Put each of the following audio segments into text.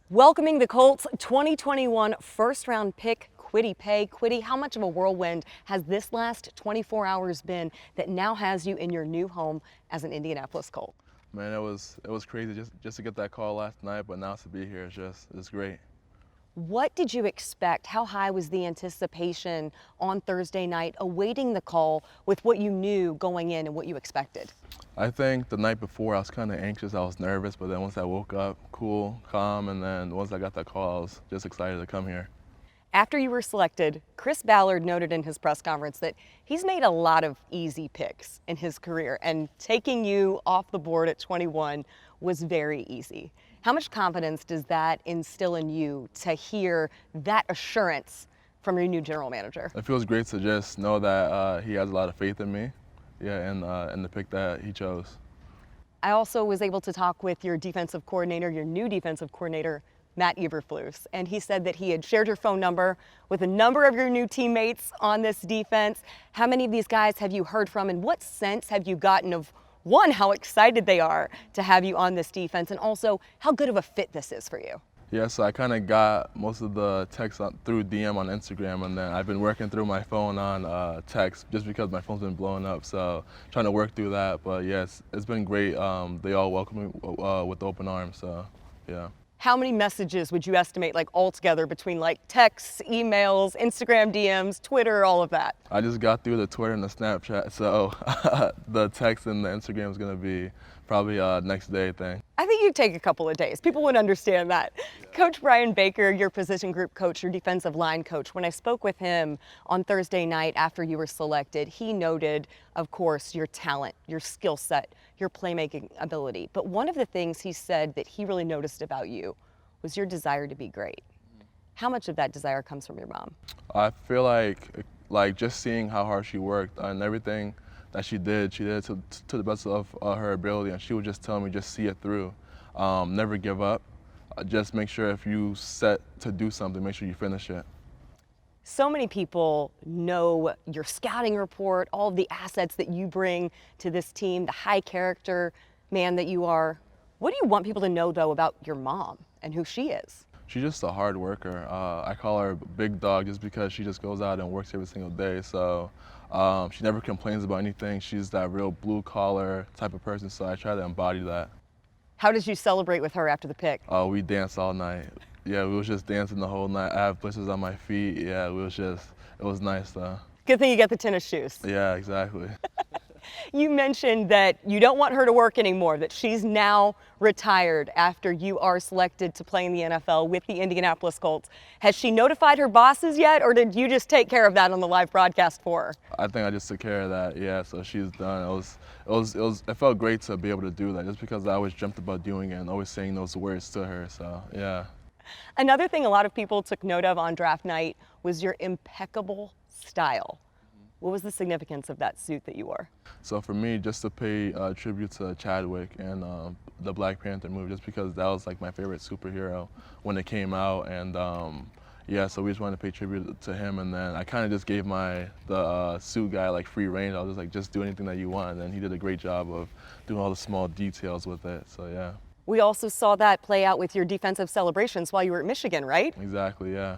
Welcoming the Colts 2021 first-round pick, Kwity Paye. Kwity, how much of a whirlwind has this last 24 hours been that now has you in your new home as an Indianapolis Colt? Man, it was crazy just to get that call last night, but now to be here it's great. What did you expect? How high was the anticipation on Thursday night awaiting the call with what you knew going in and what you expected? I think the night before I was kind of anxious, I was nervous, but then once I woke up, cool, calm, and then once I got that call, I was just excited to come here. After you were selected, Chris Ballard noted in his press conference that he's made a lot of easy picks in his career, and taking you off the board at 21 was very easy. How much confidence does that instill in you to hear that assurance from your new general manager? It feels great to just know that he has a lot of faith in me, yeah, and the pick that he chose. I also was able to talk with your defensive coordinator, your new defensive coordinator, Matt Eberflus, and he said that he had shared your phone number with a number of your new teammates on this defense. How many of these guys have you heard from, and what sense have you gotten of, one, how excited they are to have you on this defense, and also how good of a fit this is for you? Yeah, so I kind of got most of the texts through DM on Instagram, and then I've been working through my phone on text just because my phone's been blowing up. So trying to work through that, but yes, it's been great. They all welcome me with open arms. So yeah. How many messages would you estimate, like altogether, between like texts, emails, Instagram DMs, Twitter, all of that? I just got through the Twitter and the Snapchat, so the text and the Instagram is gonna be probably next day thing. I think you'd take a couple of days. People would understand that. Yeah. Coach Brian Baker, your position group coach, your defensive line coach, when I spoke with him on Thursday night after you were selected, he noted, of course, your talent, your skill set, your playmaking ability. But one of the things he said that he really noticed about you was your desire to be great. How much of that desire comes from your mom? I feel like just seeing how hard she worked and everything that she did to the best of her ability, and she would just tell me, just see it through. Never give up. Just make sure if you set to do something, make sure you finish it. So many people know your scouting report, all of the assets that you bring to this team, the high character man that you are. What do you want people to know, though, about your mom and who she is? She's just a hard worker. I call her Big Dog just because she just goes out and works every single day. So she never complains about anything. She's that real blue collar type of person, so I try to embody that. How did you celebrate with her after the pick? We danced all night. Yeah, we was just dancing the whole night. I have blisters on my feet. Yeah, it was nice though. Good thing you got the tennis shoes. Yeah, exactly. You mentioned that you don't want her to work anymore, that she's now retired after you are selected to play in the NFL with the Indianapolis Colts. Has she notified her bosses yet, or did you just take care of that on the live broadcast for her? I think I just took care of that, yeah, so she's done. It felt great to be able to do that just because I always dreamt about doing it and always saying those words to her, so yeah. Another thing a lot of people took note of on draft night was your impeccable style. What was the significance of that suit that you wore? So for me, just to pay tribute to Chadwick and the Black Panther movie, just because that was like my favorite superhero when it came out, and yeah, so we just wanted to pay tribute to him, and then I kind of just gave the suit guy like free reign. I was just like, just do anything that you want, and he did a great job of doing all the small details with it, so yeah. We also saw that play out with your defensive celebrations while you were at Michigan, right? Exactly, yeah.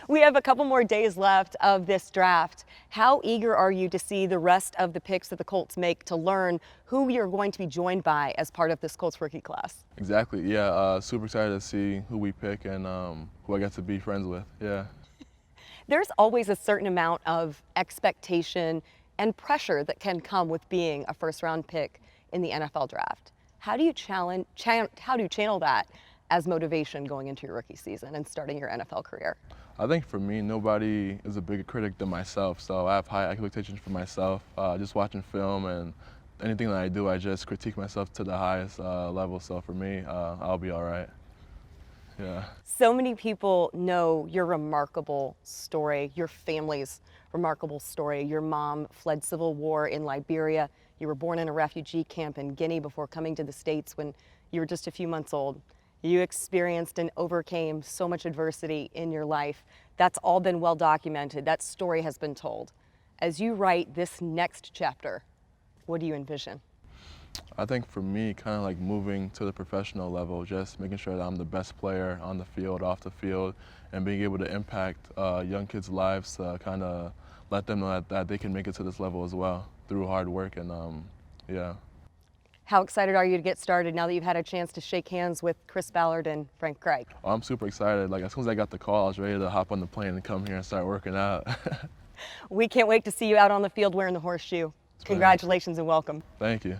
We have a couple more days left of this draft. How eager are you to see the rest of the picks that the Colts make to learn who you're going to be joined by as part of this Colts rookie class? Exactly, yeah. Super excited to see who we pick and who I get to be friends with, yeah. There's always a certain amount of expectation and pressure that can come with being a first-round pick in the NFL draft. How do you channel that as motivation going into your rookie season and starting your NFL career? I think for me, nobody is a bigger critic than myself, so I have high expectations for myself. Just watching film and anything that I do, I just critique myself to the highest level, so for me, I'll be all right. Yeah. So many people know your remarkable story, your family's remarkable story. Your mom fled civil war in Liberia. You were born in a refugee camp in Guinea before coming to the States when you were just a few months old. You experienced and overcame so much adversity in your life. That's all been well documented. That story has been told. As you write this next chapter, what do you envision? I think for me, kind of like moving to the professional level, just making sure that I'm the best player on the field, off the field, and being able to impact young kids' lives to kind of let them know that they can make it to this level as well through hard work and yeah. How excited are you to get started now that you've had a chance to shake hands with Chris Ballard and Frank Reich? Oh, I'm super excited. Like as soon as I got the call, I was ready to hop on the plane and come here and start working out. We can't wait to see you out on the field wearing the horseshoe. Congratulations and welcome. Thank you.